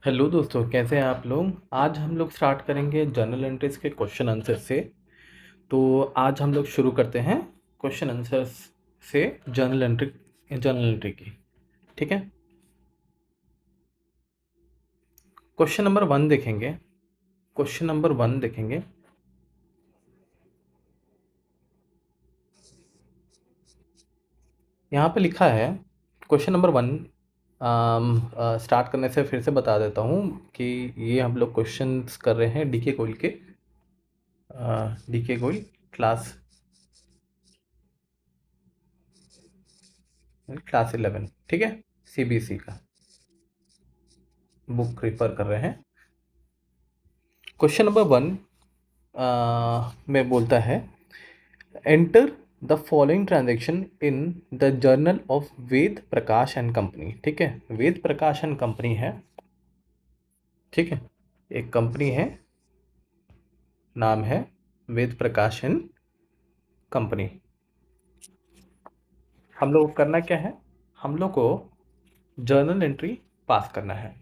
Hello दोस्तों, कैसे हैं आप लोग। आज हम लोग स्टार्ट करेंगे जर्नल एंट्रीज के क्वेश्चन आंसर से। तो आज हम लोग शुरू करते हैं क्वेश्चन आंसर्स से जर्नल एंट्री की। ठीक है, क्वेश्चन नंबर वन देखेंगे। क्वेश्चन नंबर वन देखेंगे। यहाँ पे लिखा है क्वेश्चन नंबर वन। स्टार्ट करने से फिर से बता देता हूँ कि ये हम लोग क्वेश्चंस कर रहे हैं डीके गोयल के, डीके गोयल क्लास क्लास 11। ठीक है, सीबीएसई का बुक रिफर कर रहे हैं। क्वेश्चन नंबर वन में बोलता है, enter the following transaction in the journal of Ved Prakash and company. ठीक है, वेद प्रकाश एंड कंपनी है। ठीक है, एक कंपनी है, नाम है वेद प्रकाश एंड कंपनी। हम लोग को करना क्या है, हम लोग को जर्नल एंट्री पास करना है।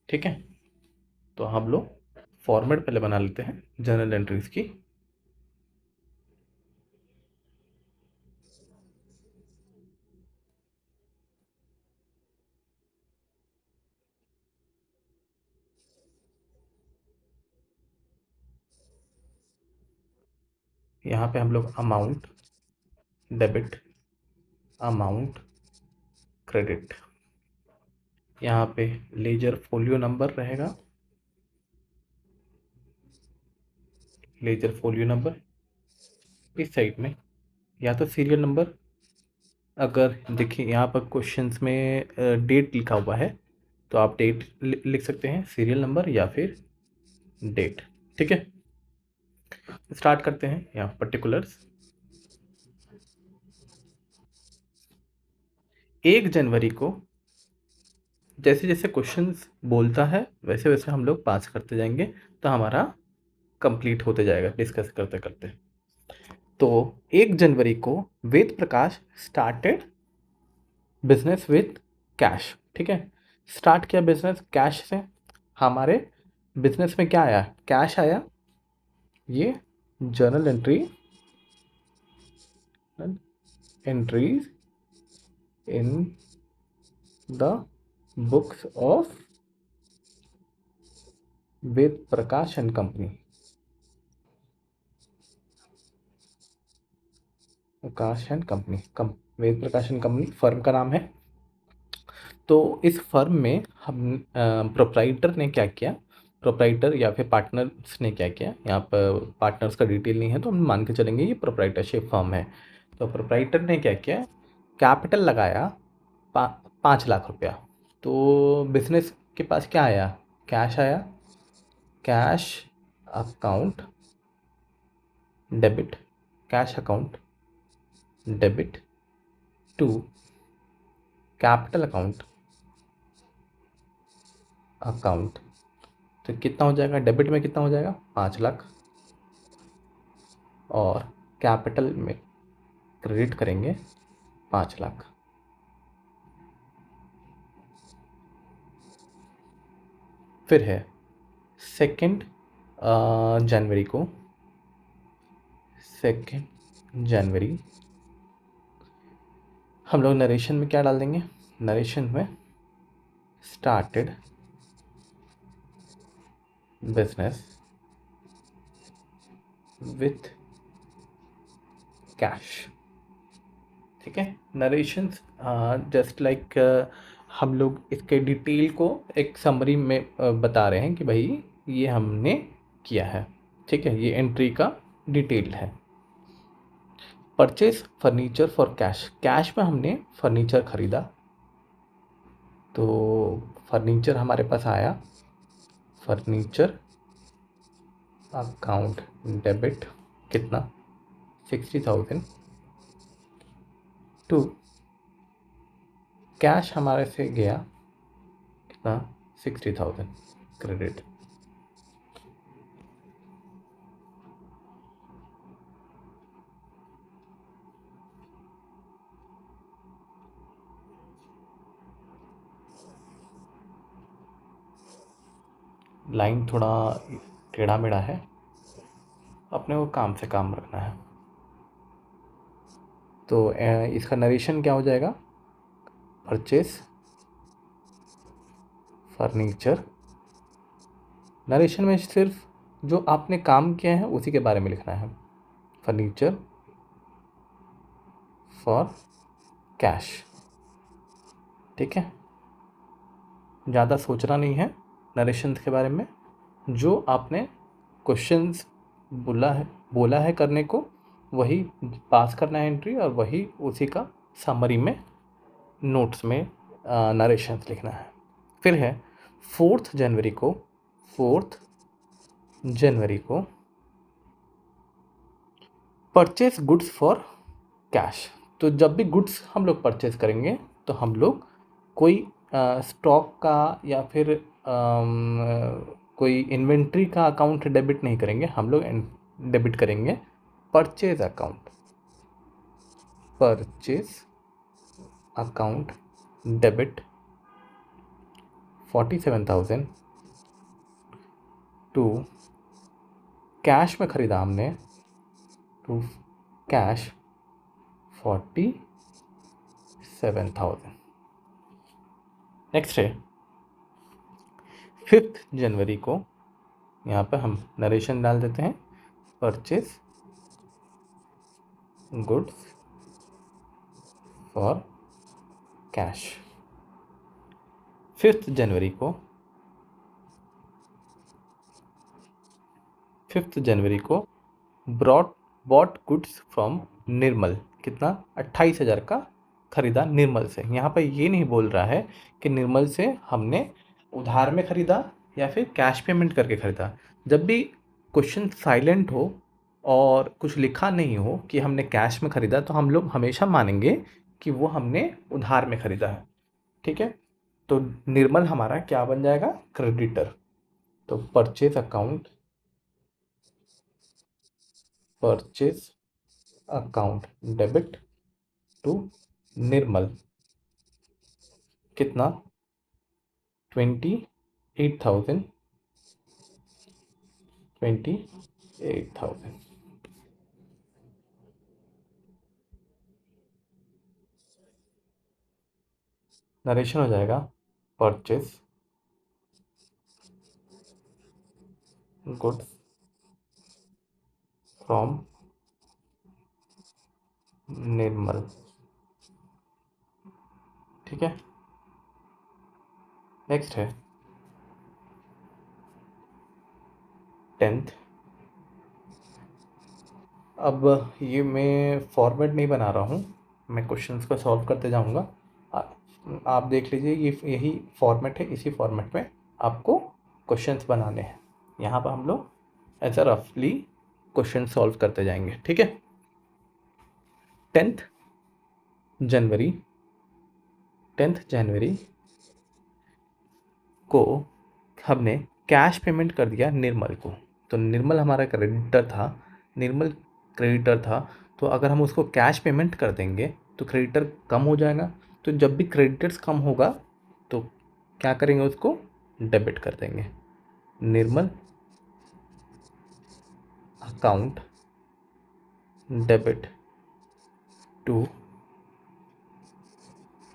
ठीक है, तो हम लोग फॉर्मेट पहले बना लेते हैं जर्नल एंट्रीज की। यहाँ पे हम लोग अमाउंट डेबिट, अमाउंट क्रेडिट, यहाँ पे लेजर फोलियो नंबर रहेगा, लेजर फोलियो नंबर। इस साइड में या तो सीरियल नंबर, अगर देखिए यहाँ पर क्वेश्चंस में डेट लिखा हुआ है तो आप डेट लिख सकते हैं, सीरियल नंबर या फिर डेट। ठीक है, स्टार्ट करते हैं यहाँ पर्टिकुलर्स। 1 जनवरी को जैसे जैसे क्वेश्चंस बोलता है वैसे वैसे हम लोग पास करते जाएंगे, तो हमारा कंप्लीट होते जाएगा डिस्कस करते करते। तो 1 जनवरी को Ved Prakash started business with cash. ठीक है, स्टार्ट किया बिजनेस कैश से। हमारे बिजनेस में क्या आया, कैश आया। ये journal entries in the books of Ved Prakash and company, Prakash and company Ved Prakash and company firm का नाम है। तो इस फर्म में हम प्रोप्राइटर ने क्या किया, प्रोप्राइटर या फिर पार्टनर्स ने क्या किया, यहाँ पर पार्टनर्स का डिटेल नहीं है तो हम मान के चलेंगे ये प्रोप्राइटरशिप फर्म है। तो प्रोप्राइटर ने क्या किया, कैपिटल लगाया 5 लाख रुपया। तो बिजनेस के पास क्या आया, कैश आया। Cash account debit, cash account debit to capital account account. तो कितना हो जाएगा, डेबिट में कितना हो जाएगा 5 लाख, और कैपिटल में क्रेडिट करेंगे 5 लाख। फिर है 2 जनवरी को, 2 जनवरी हम लोग नरेशन में क्या डाल देंगे, नरेशन में स्टार्टेड बिजनेस विथ कैश। ठीक है, नरेशंस जस्ट लाइक हम लोग इसके डिटेल को एक समरी में बता रहे हैं कि भाई ये हमने किया है। ठीक है, ये एंट्री का डिटेल है। Purchase furniture for cash, cash में हमने फर्नीचर खरीदा। तो फर्नीचर हमारे पास आया, फर्नीचर अकाउंट डेबिट कितना 60,000 टू कैश हमारे से गया कितना 60,000 क्रेडिट। लाइन थोड़ा टेढ़ा मेढ़ा है, अपने को काम से काम रखना है। तो इसका नरेशन क्या हो जाएगा? Purchase furniture. नरेशन में सिर्फ जो आपने काम किया है उसी के बारे में लिखना है। Furniture for cash. ठीक है, ज़्यादा सोचना नहीं है नरेशन के बारे में। जो आपने क्वेश्चंस बोला है करने को, वही पास करना है एंट्री, और वही उसी का समरी में नोट्स में नरेशंस लिखना है। फिर है 4 जनवरी को 4 जनवरी को परचेस गुड्स फॉर कैश। तो जब भी गुड्स हम लोग परचेस करेंगे तो हम लोग कोई स्टॉक का या फिर कोई इन्वेंट्री का अकाउंट डेबिट नहीं करेंगे, हम लोग डेबिट करेंगे purchase account. Purchase account debit 47,000 to cash में खरीदा हमने, टू कैश 47,000। नेक्स्ट है 5 जनवरी को, यहाँ पर हम नरेशन डाल देते हैं, परचेज गुड्स फॉर कैश। 5 जनवरी को 5 जनवरी को बॉट गुड्स फ्रॉम निर्मल। कितना? 28,000 का खरीदा निर्मल से। यहाँ पर ये नहीं बोल रहा है कि निर्मल से हमने उधार में खरीदा या फिर कैश पेमेंट करके खरीदा। जब भी क्वेश्चन साइलेंट हो और कुछ लिखा नहीं हो कि हमने कैश में खरीदा, तो हम लोग हमेशा मानेंगे कि वो हमने उधार में खरीदा है। ठीक है, तो निर्मल हमारा क्या बन जाएगा? क्रेडिटर। तो परचेज अकाउंट डेबिट टू निर्मल। कितना? 28,000। नरेशन हो जाएगा परचेज गुड्स फ्रॉम निर्मल। ठीक है, नेक्स्ट है 10th। अब ये मैं फॉर्मेट नहीं बना रहा हूँ, मैं क्वेश्चंस को सॉल्व करते जाऊँगा। आप देख लीजिए, ये यही फॉर्मेट है, इसी फॉर्मेट में आपको क्वेश्चंस बनाने हैं। यहाँ पर हम लोग ऐसा रफली क्वेश्चन सॉल्व करते जाएंगे। ठीक है, 10th जनवरी को हमने कैश पेमेंट कर दिया निर्मल को। तो निर्मल हमारा क्रेडिटर था। तो अगर हम उसको कैश पेमेंट कर देंगे तो क्रेडिटर कम हो जाएगा। तो जब भी क्रेडिटर्स कम होगा तो क्या करेंगे? उसको डेबिट कर देंगे। Nirmal account debit to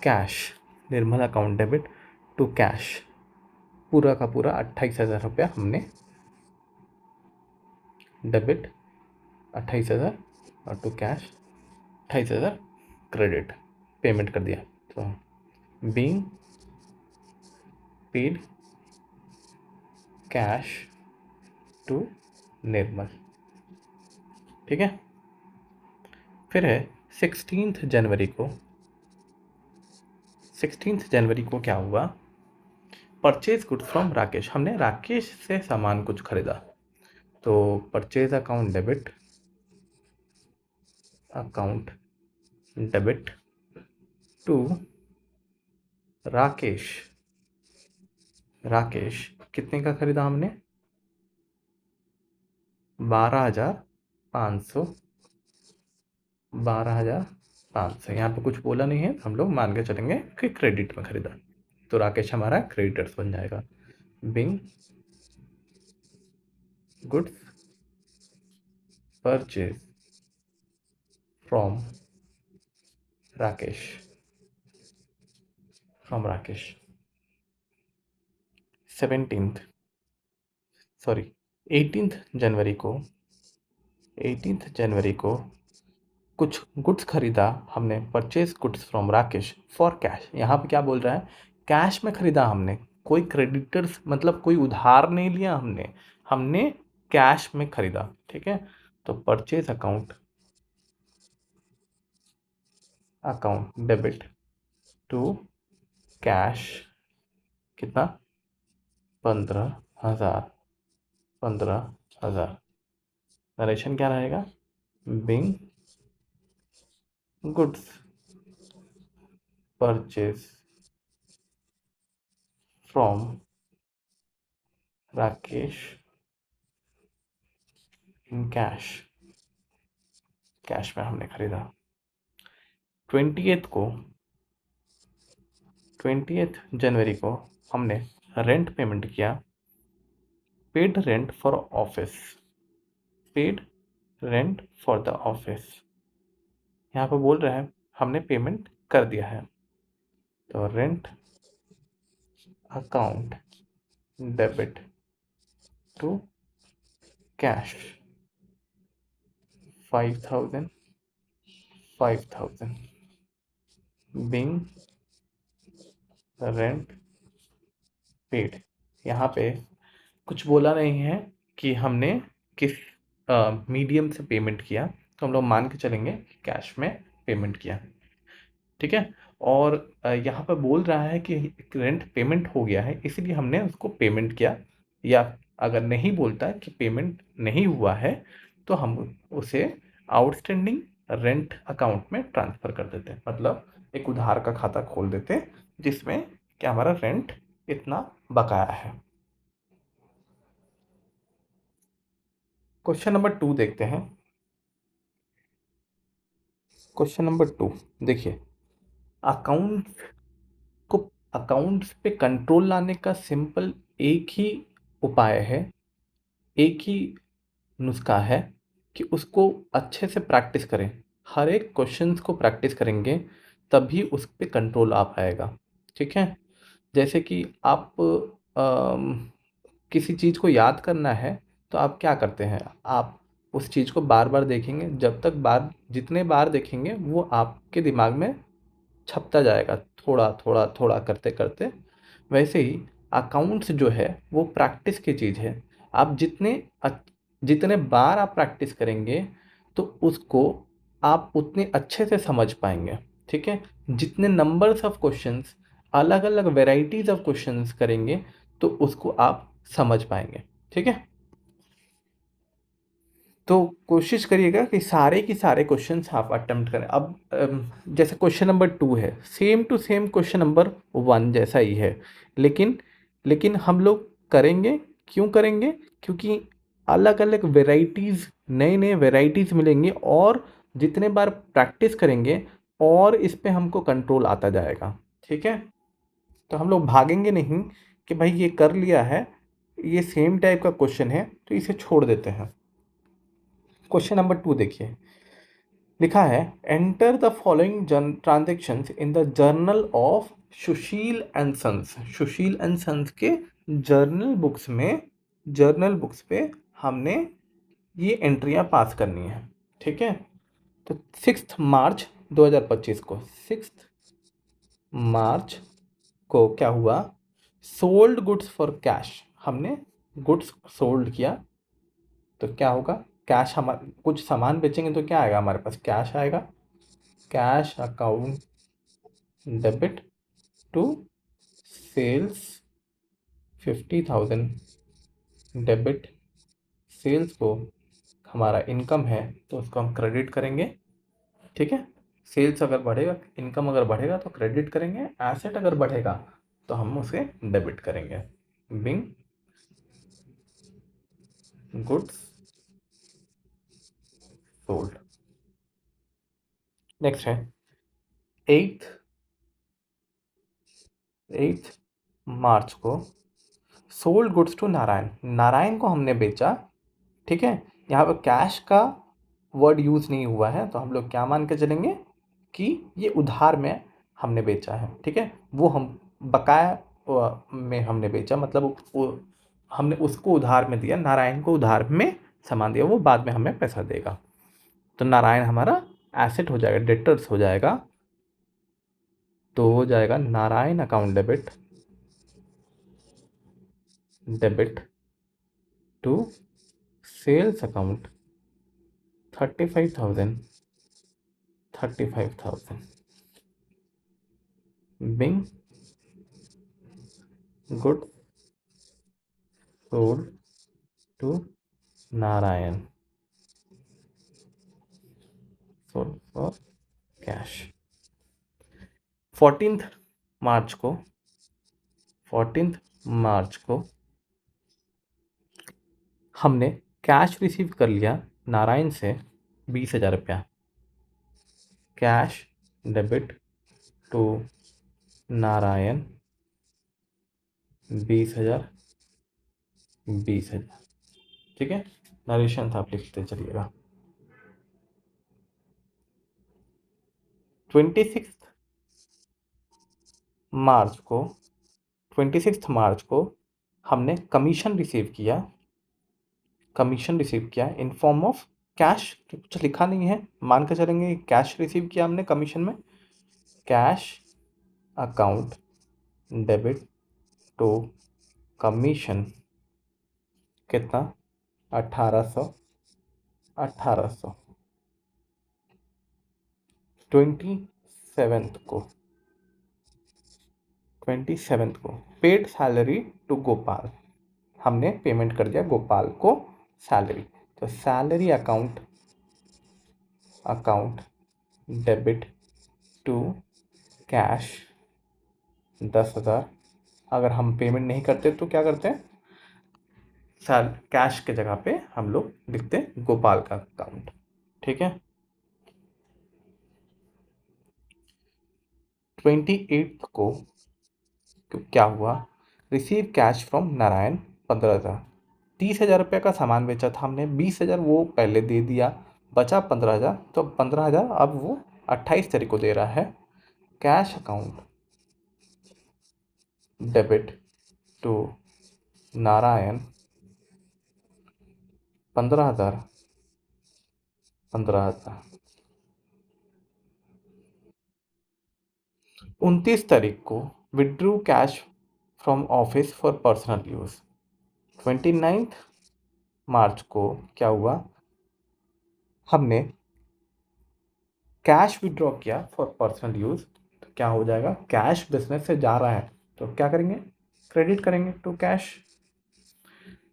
cash. Nirmal account debit to cash. पूरा का पूरा 28,000 रुपया हमने डेबिट 28,000 और टू कैश 28,000 क्रेडिट पेमेंट कर दिया। तो being paid cash to Nirmal. ठीक है, फिर है 16th जनवरी को क्या हुआ? Purchase goods from Rakesh. हमने राकेश से सामान कुछ खरीदा। तो purchase account debit to Rakesh. कितने का खरीदा हमने? 12,500। 12,500। यहाँ पे कुछ बोला नहीं है, हम लोग मान के चलेंगे कि क्रेडिट में खरीदा। तो राकेश हमारा क्रेडिटर्स बन जाएगा। Bing goods purchase from Rakesh, from Rakesh. 17th, sorry 18th जनवरी को, 18th जनवरी को कुछ गुड्स खरीदा हमने, purchase goods from Rakesh for cash. यहाँ पे क्या बोल रहा है, कैश में खरीदा हमने, कोई क्रेडिटर्स मतलब कोई उधार नहीं लिया हमने, हमने कैश में खरीदा। ठीक है, तो purchase account, account debit to cash, कितना, 15,000, 15,000। नरेशन क्या रहेगा, being goods purchase from Rakesh in cash, cash में हमने खरीदा। 20th को, 20th जनवरी को हमने रेंट पेमेंट किया, paid rent for office, paid rent for the office. यहाँ पे बोल रहा है हमने पेमेंट कर दिया है, तो rent account debit to cash 5,000, 5,000 being rent paid. यहाँ पे कुछ बोला नहीं है कि हमने किस मीडियम से पेमेंट किया, तो हम लोग मान के चलेंगे कि कैश में पेमेंट किया। ठीक है, और यहाँ पर बोल रहा है कि रेंट पेमेंट हो गया है इसीलिए हमने उसको पेमेंट किया, या अगर नहीं बोलता है कि पेमेंट नहीं हुआ है तो हम उसे आउटस्टैंडिंग रेंट अकाउंट में ट्रांसफ़र कर देते हैं, मतलब एक उधार का खाता खोल देते हैं जिसमें कि हमारा रेंट इतना बकाया है। क्वेश्चन नंबर 2 देखते हैं। क्वेश्चन नंबर 2 देखिए, अकाउंट को, अकाउंट्स पे कंट्रोल लाने का सिंपल एक ही उपाय है, एक ही नुस्खा है कि उसको अच्छे से प्रैक्टिस करें। हर एक क्वेश्चंस को प्रैक्टिस करेंगे तभी उस पे कंट्रोल आ पाएगा। ठीक है, जैसे कि आप किसी चीज़ को याद करना है तो आप क्या करते हैं, आप उस चीज़ को बार बार देखेंगे, जब तक बार जितने बार देखेंगे वो आपके दिमाग में छपता जाएगा, थोड़ा थोड़ा थोड़ा करते करते। वैसे ही अकाउंट्स जो है वो प्रैक्टिस की चीज़ है, आप जितने बार आप प्रैक्टिस करेंगे तो उसको आप उतने अच्छे से समझ पाएंगे। ठीक है, जितने नंबर्स ऑफ क्वेश्चंस, अलग अलग वेराइटीज ऑफ क्वेश्चंस करेंगे तो उसको आप समझ पाएंगे। ठीक है, तो कोशिश करिएगा कि सारे के सारे क्वेश्चंस आप अटेम्प्ट करें। अब जैसे क्वेश्चन नंबर 2 है, same to same question number 1 जैसा ही है, लेकिन लेकिन हम लोग करेंगे, क्यों करेंगे, क्योंकि अलग अलग वेराइटीज़, नए नए वेराइटीज़ मिलेंगे और जितने बार प्रैक्टिस करेंगे और इस पे हमको कंट्रोल आता जाएगा। ठीक है, तो हम लोग भागेंगे नहीं कि भाई ये कर लिया है, ये सेम टाइप का क्वेश्चन है तो इसे छोड़ देते हैं। क्वेश्चन नंबर 2 देखिए, लिखा है enter the following transactions in the journal of Sushil and sons. Sushil and sons के जर्नल बुक्स में, जर्नल बुक्स पे हमने ये एंट्रियां पास करनी है। ठीक है, तो 6 मार्च 2025 को, 6 मार्च को क्या हुआ, सोल्ड गुड्स फॉर कैश, हमने गुड्स सोल्ड किया, तो क्या होगा, कैश, हम कुछ सामान बेचेंगे तो क्या आएगा हमारे पास, कैश आएगा, cash account debit to sales 50,000 debit, sales को हमारा इनकम है तो उसको हम क्रेडिट करेंगे। ठीक है, सेल्स अगर बढ़ेगा, इनकम अगर बढ़ेगा तो क्रेडिट करेंगे, एसेट अगर बढ़ेगा तो हम उसे डेबिट करेंगे। Bing goods sold. नेक्स्ट है 8 मार्च को sold goods to Narayan, Narayan को हमने बेचा ठीक है, यहाँ पर कैश का वर्ड यूज़ नहीं हुआ है, तो हम लोग क्या मान के चलेंगे कि ये उधार में हमने बेचा है। ठीक है, वो हम बकाया में हमने बेचा, मतलब वो हमने उसको उधार में दिया, नारायण को उधार में सामान दिया, वो बाद में हमें पैसा देगा। तो नारायण हमारा एसेट हो जाएगा, डेटर्स हो जाएगा, तो हो जाएगा Narayan account debit to sales account 35,000 being good sold to Narayan, sold for cash। 14th मार्च को 14th मार्च को हमने कैश रिसीव कर लिया नारायण से 20,000 रुपया, कैश डेबिट टू नारायण 20,000 20,000। ठीक है, नरेशन था, आप लिखते चलिएगा। 26 मार्च को 26 मार्च को हमने कमीशन रिसीव किया इन फॉर्म ऑफ कैश। कुछ लिखा नहीं है, मान के चलेंगे कैश रिसीव किया हमने कमीशन में। Cash account debit to commission कितना, 1800 27 को 27 को पेड सैलरी टू गोपाल, हमने पेमेंट कर दिया गोपाल को सैलरी। तो salary account debit to cash 10,000। अगर हम पेमेंट नहीं करते तो क्या करते हैं, कैश के जगह पे हम लोग लिखते हैं गोपाल का अकाउंट। ठीक है, 28 को क्या हुआ, रिसीव कैश फ्रॉम नारायण 15,000। 30,000 रुपये का सामान बेचा था हमने, 20,000 वो पहले दे दिया, बचा 15,000, तो 15,000 अब वो 28 तारीख को दे रहा है। Cash account debit to Narayan 15,000 15,000। 29 तारीख को withdrew cash from office for personal use. 29 मार्च को क्या हुआ, हमने कैश विड्रॉ किया फॉर पर्सनल यूज़। तो क्या हो जाएगा, कैश बिजनेस से जा रहा है तो क्या करेंगे, क्रेडिट करेंगे टू कैश।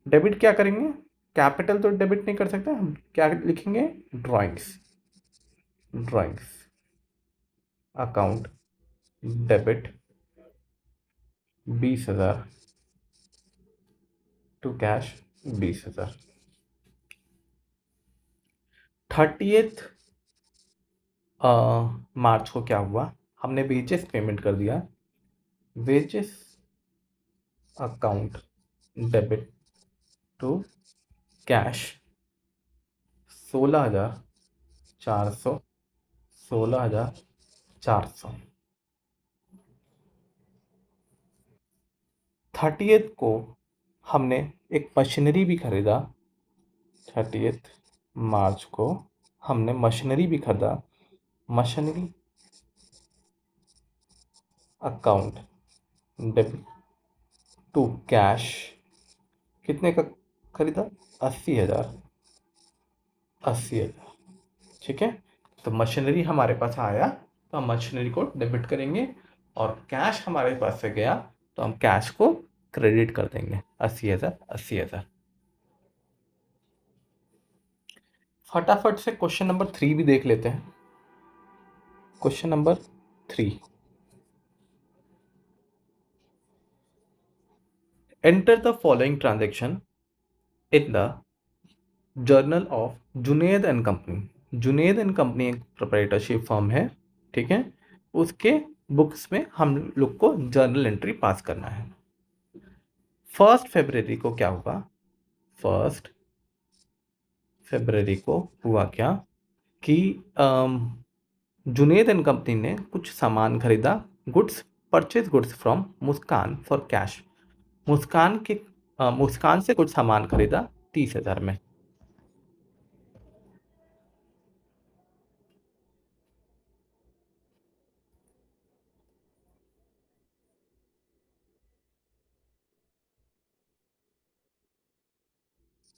डेबिट क्या करेंगे, कैपिटल तो डेबिट नहीं कर सकते, हम क्या लिखेंगे, drawings account debit 20,000 to cash 20,000। 30th मार्च को क्या हुआ, हमने वेजेस पेमेंट कर दिया, wages account debit to cash 16,400 16,400। 30th को हमने एक मशीनरी भी खरीदा, 30th मार्च को हमने मशीनरी भी खरीदा, machinery account debit to cash कितने का खरीदा, 80,000 80,000। ठीक है, तो मशीनरी हमारे पास आया तो हम मशीनरी को डेबिट करेंगे, और कैश हमारे पास से गया तो हम कैश को क्रेडिट कर देंगे, 80,000 80,000। फटाफट से क्वेश्चन नंबर 3 भी देख लेते हैं। Question number 3, enter the following transaction in the journal of Junaid and company. Junaid and company एक प्रोप्राइटरशिप फर्म है, ठीक है, उसके बुक्स में हम लोग को जर्नल एंट्री पास करना है। 1 फरवरी को क्या हुआ, 1 फरवरी को हुआ क्या कि जुनैद एंड कंपनी ने कुछ सामान खरीदा, goods, purchase goods from Muskan for cash. Muskan से कुछ सामान खरीदा 30,000 में।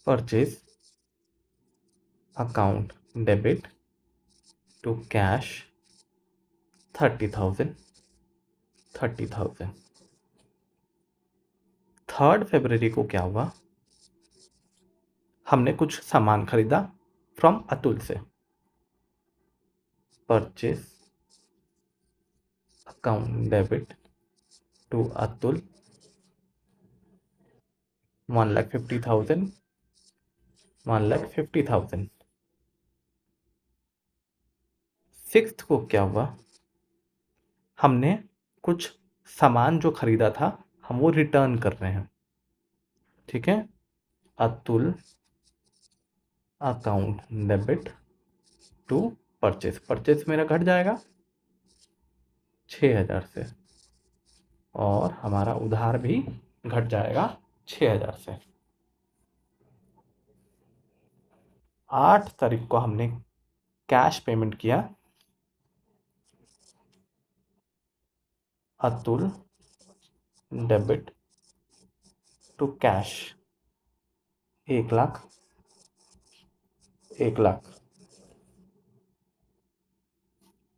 Purchase account debit to cash 30,000। 3 फरवरी को क्या हुआ, हमने कुछ सामान खरीदा फ्रॉम अतुल से। Purchase account debit to Atul 1,50,000। 1,50,000। 6 को क्या हुआ, हमने कुछ सामान जो खरीदा था हम वो रिटर्न कर रहे हैं। ठीक है, Atul account debit to purchase. Purchase मेरा घट जाएगा 6,000 से, और हमारा उधार भी घट जाएगा 6,000 से। 8 तारीख को हमने कैश पेमेंट किया, अतुल डेबिट टू कैश 1,00,000। 1,00,000।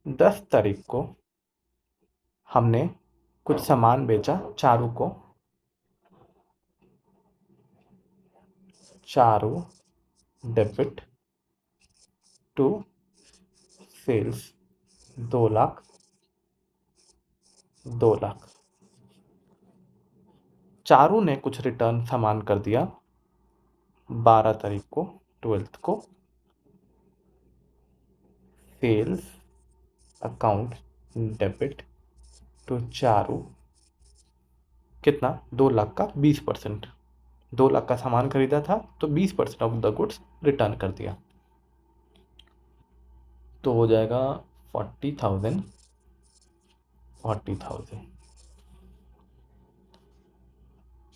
10 तारीख को हमने कुछ सामान बेचा चारू को। Charu debit to sales 2,00,000। 2,00,000। Charu ने कुछ रिटर्न सामान कर दिया 12 तारीख को, 12th को। Sales account debit to Charu कितना, 2,00,000 का 20%। 2,00,000 का सामान खरीदा था तो 20% ऑफ द गुड्स रिटर्न कर दिया, तो हो जाएगा 40,000। 40,000।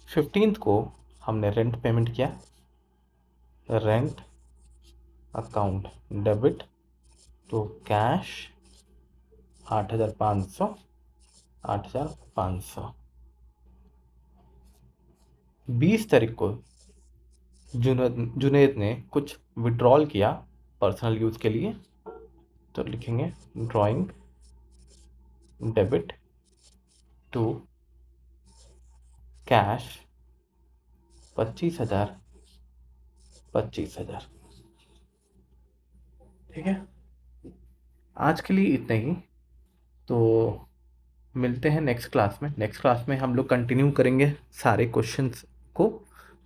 15th को हमने रेंट पेमेंट किया, rent account debit to cash 8,500। 8,500। 20 तारीख को जुनैद ने कुछ विड्रॉल किया पर्सनल यूज़ के लिए, तो लिखेंगे ड्राइंग डेबिट टू कैश 25,000। 25,000। ठीक है, आज के लिए इतना ही। तो मिलते हैं नेक्स्ट क्लास में। नेक्स्ट क्लास में हम लोग कंटिन्यू करेंगे सारे क्वेश्चंस को।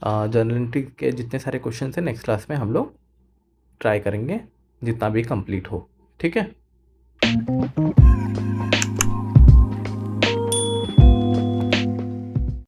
जनरलिटी के जितने सारे क्वेश्चंस हैं नेक्स्ट क्लास में हम लोग ट्राई करेंगे जितना भी कंप्लीट हो। ठीक है।